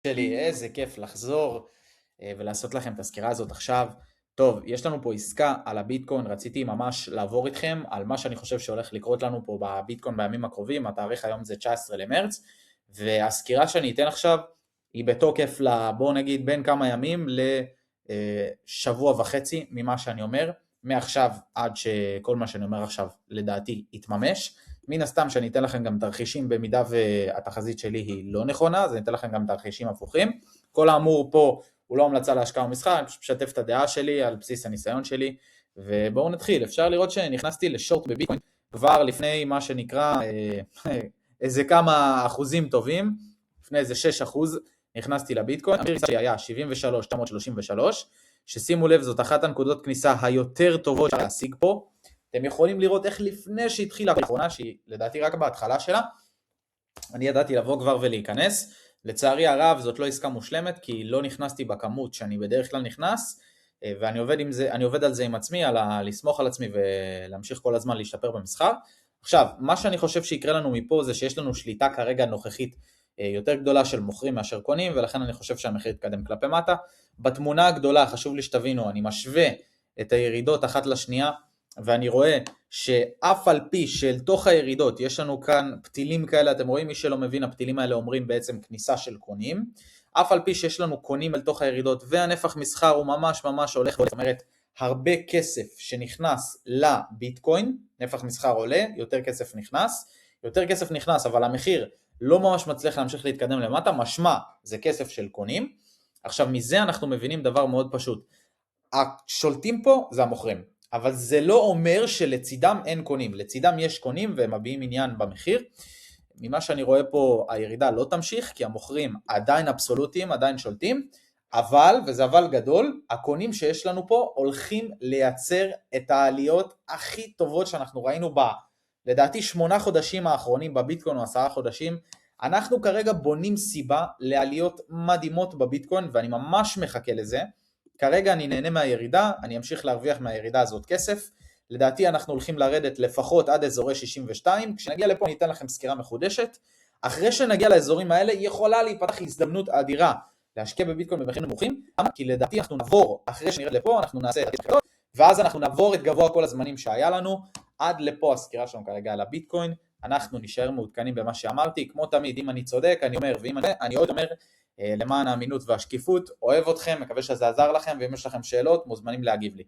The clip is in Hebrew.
שלי, איזה כיף לחזור ולעשות לכם את הסקירה הזאת עכשיו. טוב, יש לנו פה עסקה על הביטקוין, רציתי ממש לעבור איתכם על מה שאני חושב שהולך לקרות לנו פה בביטקוין בימים הקרובים, התאריך היום זה 19 למרץ, והסקירה שאני אתן עכשיו היא בתוקף בואו נגיד בין כמה ימים לשבוע וחצי ממה שאני אומר, מעכשיו עד שכל מה שאני אומר עכשיו לדעתי יתממש. מן הסתם שאני אתן לכם גם תרחישים במידה והתחזית שלי היא לא נכונה, אז אני אתן לכם גם תרחישים הפוכים. כל האמור פה הוא לא המלצה להשקעה ומסחר, אני פשוט משתף את הדעה שלי על בסיס הניסיון שלי, ובואו נתחיל. אפשר לראות שנכנסתי לשורט בביטקוין כבר לפני מה שנקרא איזה כמה אחוזים טובים, לפני איזה 6% נכנסתי לביטקוין, המחיר שלי היה 73,933, ששימו לב זאת אחת הנקודות כניסה היותר טובות שאפשר להשיג פה. אתם יכולים לראות איך לפני שהתחילה האחרונה, שהיא לדעתי רק בהתחלה שלה, אני ידעתי לבוא כבר ולהיכנס. לצערי הרב זאת לא עסקה מושלמת, כי לא נכנסתי בכמות שאני בדרך כלל נכנס, ואני עובד על זה עם עצמי, לסמוך על עצמי ולהמשיך כל הזמן להשתפר במסחר. עכשיו, מה שאני חושב שיקרה לנו מפה זה שיש לנו שליטה כרגע נוכחית יותר גדולה של מוכרים מאשר קונים, ולכן אני חושב שהמחיר יתקדם כלפי מטה. בתמונה הגדולה חשוב לי שתבינו, אני משווה את הירידות אחת לשנייה, ואני רואה שאף על פי של תוך הירידות יש לנו כאן פתילים כאלה, אתם רואים, מי שלא מבין, הפתילים האלה אומרים בעצם כניסה של קונים, אף על פי שיש לנו קונים אל תוך הירידות והנפח מסחר הוא ממש ממש הולך, זאת אומרת הרבה כסף שנכנס לביטקוין, נפח מסחר עולה, יותר כסף נכנס, אבל המחיר לא ממש מצליח להמשיך להתקדם למטה, משמע זה כסף של קונים. עכשיו מזה אנחנו מבינים דבר מאוד פשוט, השולטים פה זה המוכרים, אבל זה לא אומר שלצידם אין קונים, לצידם יש קונים והם מביאים עניין במחיר. ממה שאני רואה פה הירידה לא תמשיך, כי המוכרים עדיין אבסולוטיים, עדיין שולטים, אבל, וזה אבל גדול, הקונים שיש לנו פה הולכים לייצר את העליות הכי טובות שאנחנו ראינו לדעתי 8 חודשים האחרונים בביטקוין או 10 חודשים, אנחנו כרגע בונים סיבה לעליות מדהימות בביטקוין, ואני ממש מחכה לזה. כרגע אני נהנה מהירידה, אני אמשיך להרוויח מהירידה הזאת כסף, לדעתי אנחנו הולכים לרדת לפחות עד אזורי 62, כשנגיע לפה אני אתן לכם סקירה מחודשת, אחרי שנגיע לאזורים האלה יכולה להיפתח הזדמנות אדירה להשקיע בביטקוין במחירים נמוכים, כי לדעתי אנחנו נעבור, אחרי שנרד לפה אנחנו נעשה את התחילת, ואז אנחנו נעבור את גבוה כל הזמנים שהיה לנו, עד לפה הסקירה שלנו כרגע על הביטקוין, אנחנו נשאר מעודכנים במה שאמרתי, כמו תמיד, אם אני צודק אני אומר, ואם אני עוד אומר, למען האמינות והשקיפות, אוהב אתכם, מקווה שזה עזר לכם, ואם יש לכם שאלות, מוזמנים להגיב לי.